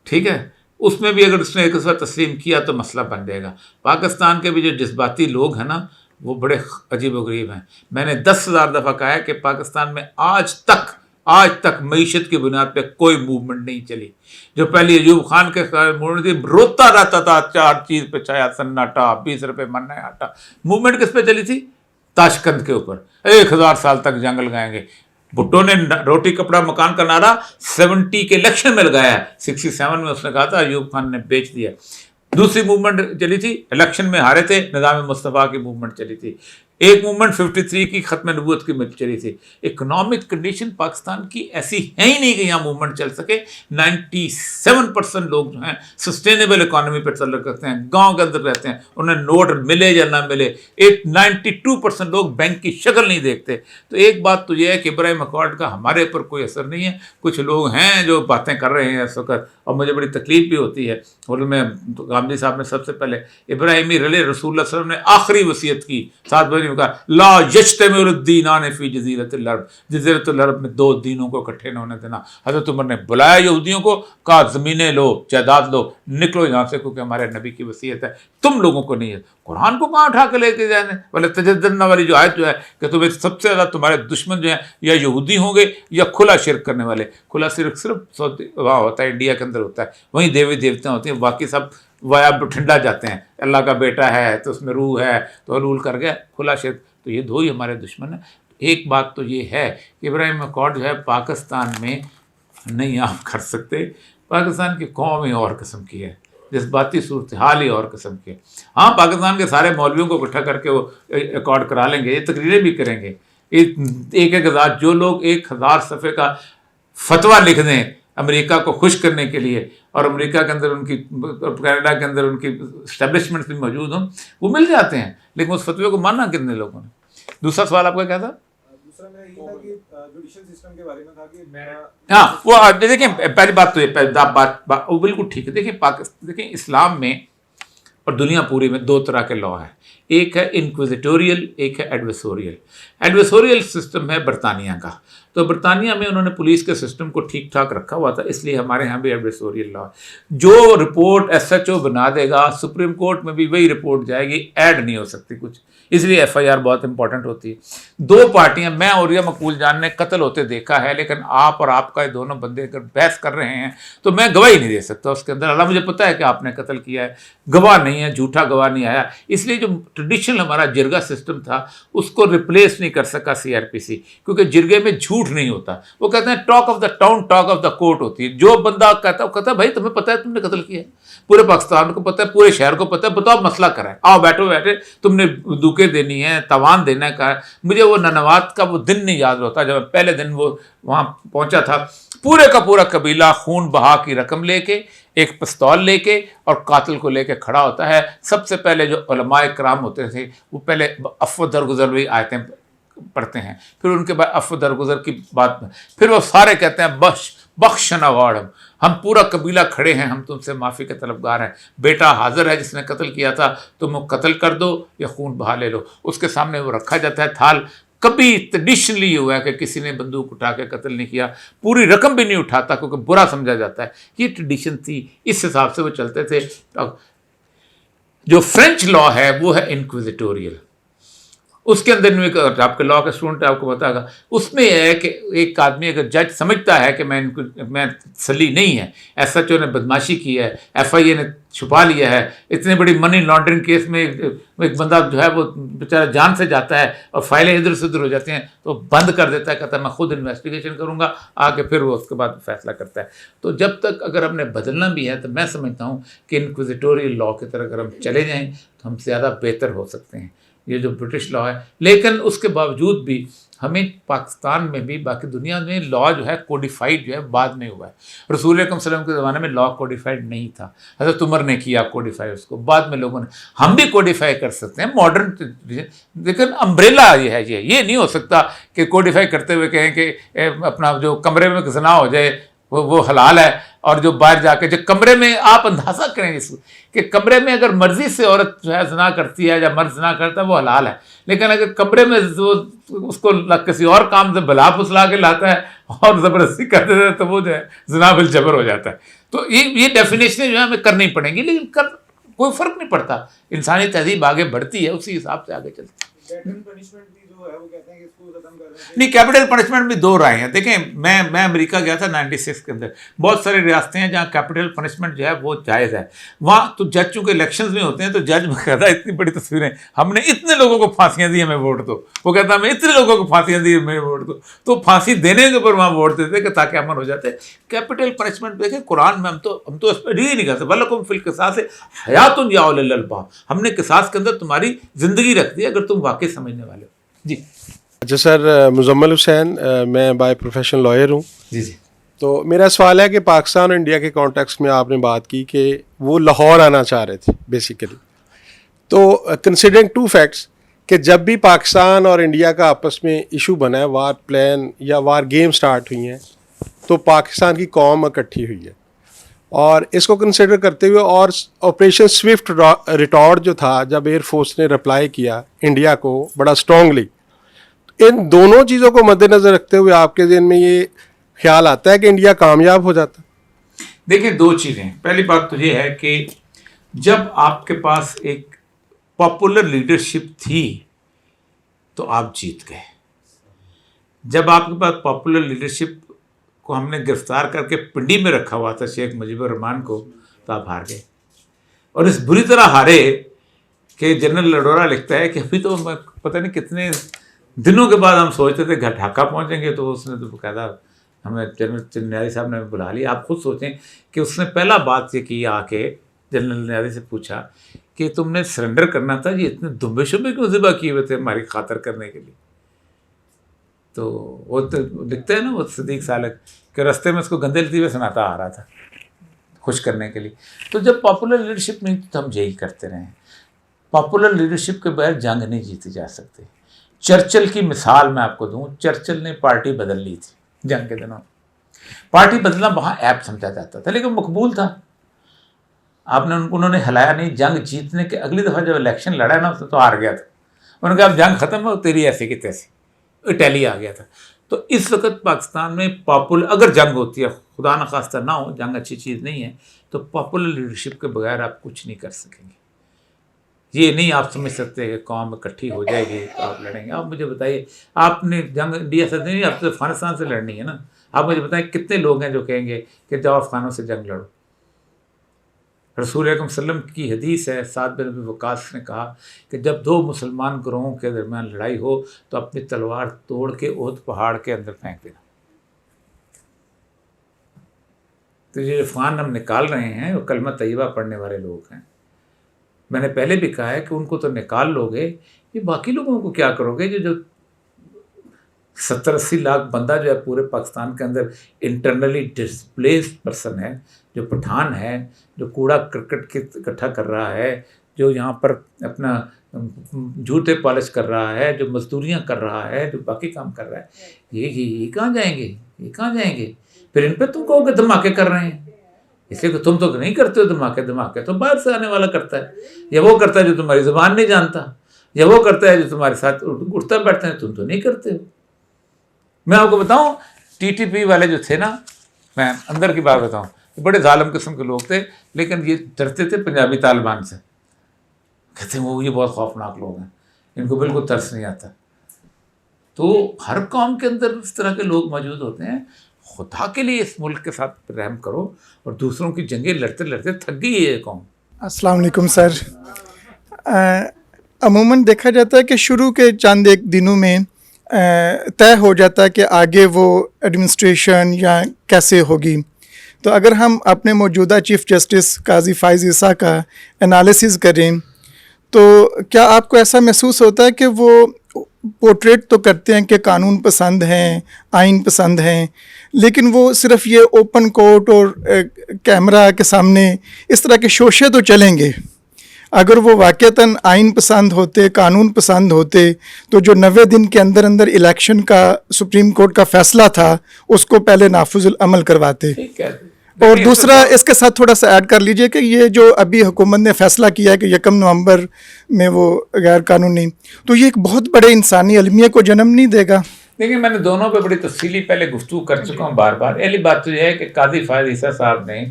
ٹھیک ہے، اس میں بھی اگر اس نے ایک دفعہ تسلیم کیا تو مسئلہ بن جائے گا۔ پاکستان کے بھی جو جذباتی لوگ ہیں نا وہ بڑے عجیب و غریب ہیں۔ میں نے 10,000 دفعہ کہا ہے کہ پاکستان میں آج تک معیشت کی بنیاد پہ کوئی موومنٹ نہیں چلی۔ جو پہلی ایوب خان کے موومنٹ تھی، روتا رہتا تھا 4 چیز پہ، چایا سناٹا، 20 روپے منہ آٹا۔ موومنٹ کس پہ چلی تھی؟ تاشقند کے اوپر۔ 1000 سال تک جنگ لگائیں گے۔ بھٹو نے روٹی کپڑا مکان کا نعرہ 70 کے الیکشن میں لگایا ہے، 67 میں اس نے کہا تھا، ایوب خان نے بیچ دیا۔ دوسری موومنٹ چلی تھی، الیکشن میں ہارے تھے، نظام مصطفیٰ کی موومنٹ چلی تھی۔ ایک موومنٹ 53 کی ختم نبوت کی چلی تھی. اکنامک کنڈیشن پاکستان کی ایسی ہے ہی نہیں کہ یہاں موومنٹ چل سکے. 97% لوگ جو ہیں سسٹینیبل اکانومی پر تعلق کرتے ہیں, گاؤں کے اندر رہتے ہیں, انہیں نوٹ ملے یا نہ ملے. 92% لوگ بینک کی شکل نہیں دیکھتے. تو ایک بات تو یہ ہے کہ ابراہیم اکارڈ کا ہمارے اوپر کوئی اثر نہیں ہے. کچھ لوگ ہیں جو باتیں کر رہے ہیں اس وقت, اور مجھے بڑی تکلیف بھی ہوتی ہے. اور میں غامدی صاحب نے سب سے پہلے ابراہیمی رلے رسول اللہ صلی اللہ علیہ وسلم نے آخری وصیت کی 7 بجے میں کہا لا یجتمع الدینان فی جزیرۃ العرب, جزیرۃ العرب میں 2 دینوں کو اکٹھے نہ ہونے دینا. حضرت عمر نے بلایا یہودیوں کو, کہا زمینیں لو, جائیداد لو, نکلو یہاں سے, کیونکہ ہمارے نبی کی وصیت ہے, تم لوگوں کو نہیں ہے. قرآن کو کہاں اٹھا کے لے کے جائیں, بولے تجددنا والی جو آیت جو ہے کہ تمہیں سب سے زیادہ تمہارے دشمن جو ہیں یا یہودی ہوں گے یا کھلا شرک کرنے والے. کھلا شرک صرف وہاں ہوتا ہے, انڈیا کے اندر ہوتا ہے, وہیں دیوی دیوتا ہوتے ہیں, باقی سب وایا ٹھنڈا جاتے ہیں. اللہ کا بیٹا ہے تو اس میں روح ہے تو حلول کر گیا, کھلا شرک. تو یہ 2 ہی ہمارے دشمن ہیں. ایک بات تو یہ ہے کہ ابراہیم اکارڈ جو ہے پاکستان میں نہیں آپ کر سکتے. پاکستان کی قوم ہی اور قسم کی ہے, جذباتی صورتحال ہی اور قسم کی ہے. ہاں پاکستان کے سارے مولویوں کو اکٹھا کر کے وہ اکارڈ کرا لیں گے, یہ تقریریں بھی کریں گے. ایک ہزار جو لوگ 1000 صفحے کا فتویٰ لکھ دیں امریکہ کو خوش کرنے کے لیے, اور امریکہ کے اندر ان کی, کینیڈا کے اندر ان کی اسٹیبلشمنٹ بھی موجود ہوں, وہ مل جاتے ہیں. لیکن اس فتوے کو ماننا کتنے لوگوں نے. دوسرا سوال آپ کا کیا تھا؟ دوسرا میرا یہ تھا کہ جوڈیشل سسٹم کے بارے میں تھا کہ میں ہاں وہ دیکھیں پہلی بات تو یہ وہ بالکل ٹھیک ہے. دیکھیں اسلام میں اور دنیا پوری میں 2 طرح کے لا ہیں. ایک ہے انکوزیٹوریل, ایک ہے ایڈویسوریل. ایڈویسوریل سسٹم ہے برطانیہ کا. تو برطانیہ میں انہوں نے پولیس کے سسٹم کو ٹھیک ٹھاک رکھا ہوا تھا, اس لیے ہمارے ہاں بھی ایڈویسوریل لا. جو رپورٹ SHO بنا دے گا سپریم کورٹ میں بھی وہی رپورٹ جائے گی, ایڈ نہیں ہو سکتی کچھ. اس لیے FIR بہت امپورٹنٹ ہوتی ہے. 2 پارٹیاں, میں اور یہ مقبول جان نے قتل ہوتے دیکھا ہے, لیکن آپ اور آپ کا یہ دونوں بندے اگر بحث کر رہے ہیں تو میں گواہی نہیں دے سکتا اس کے اندر. اللہ مجھے پتہ ہے کہ آپ نے قتل کیا ہے, گواہ نہیں ہے, جھوٹا گواہ نہیں آیا. اس لیے جو ٹریڈیشنل ہمارا جرگہ سسٹم تھا اس کو ریپلیس نہیں کر سکا CRPC, کیونکہ جرگے میں جھوٹ نہیں ہوتا. وہ کہتے ہیں talk of the town talk of the court ہوتی ہے. جو بندہ کہتا ہے وہ کہتا ہے بھائی تمہیں پتہ ہے تم نے قتل کیا ہے, پورے پاکستان کو پتہ ہے, پورے شہر کو پتہ ہے, بتاؤ مسئلہ کرا ہے, آؤ بیٹھو بیٹھے, تم نے دھوکے دینی ہے, تاوان دینا ہے. کہا مجھے وہ ننوات کا وہ دن نہیں یاد ہوتا جب پہلے دن وہ وہاں پہنچا تھا. پورے کا پورا قبیلہ خون بہا کی رقم لے کے, ایک پستول لے کے اور قاتل کو لے کے کھڑا ہوتا ہے. سب سے پہلے جو علماء کرام ہوتے تھے وہ پہلے عفو درگزر بھی آیتیں پڑھتے ہیں, پھر ان کے بعد عفو درگزر کی بات میں پھر وہ سارے کہتے ہیں بخشنا واڑم, ہم پورا قبیلہ کھڑے ہیں, ہم تم سے معافی کے طلبگار ہیں. بیٹا حاضر ہے جس نے قتل کیا تھا, تم وہ قتل کر دو یا خون بہا لے لو. اس کے سامنے وہ رکھا جاتا ہے تھال. کبھی ٹریڈیشنلی ہوا ہے کہ کسی نے بندوق اٹھا کے قتل نہیں کیا, پوری رقم بھی نہیں اٹھاتا کیونکہ برا سمجھا جاتا ہے. یہ ٹریڈیشن تھی, اس حساب سے وہ چلتے تھے. جو فرینچ لا ہے وہ ہے انکوزیٹوریل. اس کے اندر آپ کے لا کے اسٹوڈنٹ آپ کو بتا گا, اس میں یہ ہے کہ ایک آدمی اگر جج سمجھتا ہے کہ میں تسلی نہیں ہے, SHO نے بدماشی کی ہے, FIA نے چھپا لیا ہے, اتنی بڑی منی لانڈرنگ کیس میں ایک بندہ جو ہے وہ بیچارہ جان سے جاتا ہے اور فائلیں ادھر سے ادھر ہو جاتی ہیں, تو بند کر دیتا ہے, کہتا ہے میں خود انویسٹیگیشن کروں گا, آگے پھر وہ اس کے بعد فیصلہ کرتا ہے. تو جب تک اگر ہم نے بدلنا بھی ہے تو میں سمجھتا ہوں کہ انکوزیٹوریل لا کی طرح اگر ہم چلے جائیں تو ہم زیادہ بہتر ہو سکتے ہیں, یہ جو برٹش لا ہے. لیکن اس کے باوجود بھی ہمیں پاکستان میں بھی باقی دنیا میں لا جو ہے کوڈیفائڈ جو ہے بعد میں ہوا ہے. رسول اکرم صلی اللہ علیہ وسلم کے زمانے میں لا کوڈیفائڈ نہیں تھا, حضرت عمر نے کیا کوڈیفائی اس کو, بعد میں لوگوں نے. ہم بھی کوڈیفائی کر سکتے ہیں ماڈرن, لیکن امبریلا یہ ہے, یہ نہیں ہو سکتا کہ کوڈیفائی کرتے ہوئے کہیں کہ اپنا جو کمرے میں زنا ہو جائے وہ حلال ہے, اور جو باہر جا کے جو کمرے میں آپ اندازہ کریں اس کہ کمرے میں اگر مرضی سے عورت جو ہے زنا کرتی ہے یا مرد زنا کرتا ہے وہ حلال ہے, لیکن اگر کمرے میں اس کو کسی اور کام سے بلا پھسلا کے لاتا ہے اور زبردستی کر دیتا ہے تو وہ جو ہے زنا بالجبر ہو جاتا ہے. تو یہ ڈیفینیشنیں جو ہے ہمیں کرنی پڑیں گی, لیکن کوئی فرق نہیں پڑتا, انسانی تہذیب آگے بڑھتی ہے, اسی حساب سے آگے چلتی ہے. نہیں کیپٹل پنشمنٹ بھی دو رائے ہیں. دیکھیں میں امریکہ گیا تھا 96 کے اندر, بہت سارے ریاستیں ہیں جہاں کیپٹل پنشمنٹ جو ہے وہ جائز ہے. وہاں تو جج چونکہ الیکشنز میں ہوتے ہیں تو جج کہتا ہے اتنی بڑی تصویریں, ہم نے اتنے لوگوں کو پھانسیاں دی ہمیں ووٹ دو, وہ کہتا ہے ہمیں اتنے لوگوں کو پھانسیاں دی ہمیں ووٹ دو, تو پھانسی دینے کے اوپر وہاں ووٹ دیتے کہ تاکہ امن ہو جاتے. کیپٹل پنشمنٹ دیکھیں قرآن میں ہم تو اس پہ ڈی نہیں کرتے, وَلَكُمْ فِي الْقِصَاصِ حَيَاةٌ يَا أُولِي الْأَلْبَابِ, ہم نے قصاص کے اندر تمہاری زندگی رکھ دی اگر تم واقعی سمجھنے والے ہو. جی اچھا سر, مزمل حسین, میں بائی پروفیشن لائر ہوں. جی تو میرا سوال ہے کہ پاکستان اور انڈیا کے کانٹیکسٹ میں آپ نے بات کی کہ وہ لاہور آنا چاہ رہے تھے بیسیکلی, تو کنسیڈرنگ ٹو فیکٹس کہ جب بھی پاکستان اور انڈیا کا آپس میں ایشو بنا ہے, وار پلان یا وار گیم سٹارٹ ہوئی ہیں, تو پاکستان کی قوم اکٹھی ہوئی ہے. اور اس کو کنسیڈر کرتے ہوئے اور آپریشن سوئفٹ ریٹارڈ جو تھا, جب ایئر فورس نے رپلائی کیا انڈیا کو بڑا اسٹرانگلی, ان دونوں چیزوں کو مد نظر رکھتے ہوئے آپ کے ذہن میں یہ خیال آتا ہے کہ انڈیا کامیاب ہو جاتا؟ دیکھیں دو چیزیں. پہلی بات تو یہ ہے کہ جب آپ کے پاس ایک پاپولر لیڈرشپ تھی تو آپ جیت گئے. جب آپ کے پاس پاپولر لیڈرشپ کو ہم نے گرفتار کر کے پنڈی میں رکھا ہوا تھا شیخ مجیب الرحمان کو, تو آپ ہار گئے. اور اس بری طرح ہارے کہ جنرل لڈورا لکھتا ہے کہ ابھی تو پتہ نہیں کتنے دنوں کے بعد ہم سوچتے تھے گھر ڈھاکہ پہنچیں گے, تو اس نے تو باقاعدہ ہمیں جنرل نیازی صاحب نے بلا لیا. آپ خود سوچیں کہ اس نے پہلا بات یہ کی, آ کے جنرل نیازی سے پوچھا کہ تم نے سرنڈر کرنا تھا, یہ اتنے دمبے شبے کیوں ذبح کیے ہوئے تھے ہماری خاطر کرنے کے لیے. تو وہ تو لکھتے ہیں نا وہ صدیق سالک کہ رستے میں اس کو گندے لطیفے سناتا آ رہا تھا خوش کرنے کے لیے. تو جب پاپولر لیڈرشپ نہیں تو ہم یہی کرتے رہے ہیں. پاپولر لیڈرشپ کے بغیر جنگ نہیں جیتی جا سکتی. چرچل کی مثال میں آپ کو دوں, چرچل نے پارٹی بدل لی تھی جنگ کے دنوں. پارٹی بدلنا وہاں ایپ سمجھا جاتا تھا لیکن مقبول تھا. آپ نے انہوں نے ہلایا نہیں. جنگ جیتنے کے اگلی دفعہ جب الیکشن لڑا نا تو ہار گیا تھا. انہوں نے کہا اب جنگ ختم ہو, تیری ایسی کی تیسی. اٹیلی آ گیا تھا. تو اس وقت پاکستان میں اگر جنگ ہوتی ہے, خدا نخواستہ نہ ہو, جنگ اچھی چیز نہیں ہے, تو پاپولر لیڈرشپ کے بغیر آپ کچھ نہیں کر سکیں گے. یہ نہیں آپ سمجھ سکتے کہ قوم اکٹھی ہو جائے گی تو آپ لڑیں گے. آپ مجھے بتائیے, آپ نے جنگ انڈیا سے نہیں, آپ تو افغانستان سے لڑنی ہے نا. آپ مجھے بتائیں کتنے لوگ ہیں جو کہیں گے کہ جاؤ افغانوں سے جنگ لڑو. رسول اکرم صلی اللہ علیہ وسلم کی حدیث ہے, سعد بن ابی وقاص نے کہا کہ جب دو مسلمان گروہوں کے درمیان لڑائی ہو تو اپنی تلوار توڑ کے احد پہاڑ کے اندر پھینک دینا. تو یہ افغان ہم نکال رہے ہیں وہ کلمہ طیبہ پڑھنے والے لوگ ہیں. میں نے پہلے بھی کہا ہے کہ ان کو تو نکال لو گے, یہ باقی لوگوں کو کیا کرو گے؟ جو 70-80 لاکھ بندہ جو ہے پورے پاکستان کے اندر انٹرنلی ڈسپلیسڈ پرسن ہے, جو پٹھان ہے, جو کوڑا کرکٹ اکٹھا کر رہا ہے, جو یہاں پر اپنا جوتے پالش کر رہا ہے, جو مزدوریاں کر رہا ہے, جو باقی کام کر رہا ہے, یہ کہاں جائیں گے؟ یہ کہاں جائیں گے؟ پھر ان پہ تم کہو کہ دھماکے کر رہے ہیں, اس لیے کہ تم تو نہیں کرتے ہو دھماکے تو باہر سے آنے والا کرتا ہے, یا وہ کرتا ہے جو تمہاری زبان نہیں جانتا, یا وہ کرتا ہے جو تمہارے ساتھ اٹھتا بیٹھتا ہے, تم تو نہیں کرتے ہو. میں آپ کو بتاؤں ٹی ٹی پی والے جو تھے نا, میں اندر کی بات بتاؤں, بڑے ظالم قسم کے لوگ تھے, لیکن یہ ڈرتے تھے پنجابی طالبان سے. کہتے ہیں وہ یہ بہت خوفناک لوگ ہیں, ان کو بالکل ترس نہیں آتا. تو ہر قوم کے اندر اس طرح کے لوگ موجود ہوتے ہیں. خدا کے لیے اس ملک کے ساتھ رحم کرو, اور دوسروں کی جنگیں لڑتے لڑتے تھک گئی ہے یہ قوم. السلام علیکم سر. عموماً دیکھا جاتا ہے کہ شروع کے چند ایک دنوں میں طے ہو جاتا ہے کہ آگے وہ ایڈمنسٹریشن یا کیسے ہوگی. تو اگر ہم اپنے موجودہ چیف جسٹس قاضی فائز عیسیٰ کا انالیسز کریں تو کیا آپ کو ایسا محسوس ہوتا ہے کہ وہ پورٹریٹ تو کرتے ہیں کہ قانون پسند ہیں, آئین پسند ہیں, لیکن وہ صرف یہ اوپن کورٹ اور کیمرہ کے سامنے اس طرح کے شوشے تو چلیں گے. اگر وہ واقعتاً آئین پسند ہوتے, قانون پسند ہوتے, تو جو 90 دن کے اندر اندر الیکشن کا سپریم کورٹ کا فیصلہ تھا اس کو پہلے نافذ العمل کرواتے. اور دوسرا اس کے ساتھ تھوڑا سا ایڈ کر لیجئے کہ یہ جو ابھی حکومت نے فیصلہ کیا ہے کہ 1 نومبر میں وہ غیر قانونی, تو یہ ایک بہت بڑے انسانی المیہ کو جنم نہیں دے گا. دیکھیں میں نے دونوں پہ بڑی تفصیلی پہلے گفتگو کر چکا ہوں بار بار. پہلی بات تو یہ ہے کہ قاضی فائز عیسیٰ صاحب نے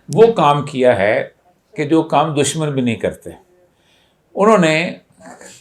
وہ کام کیا ہے کہ جو کام دشمن بھی نہیں کرتے. انہوں نے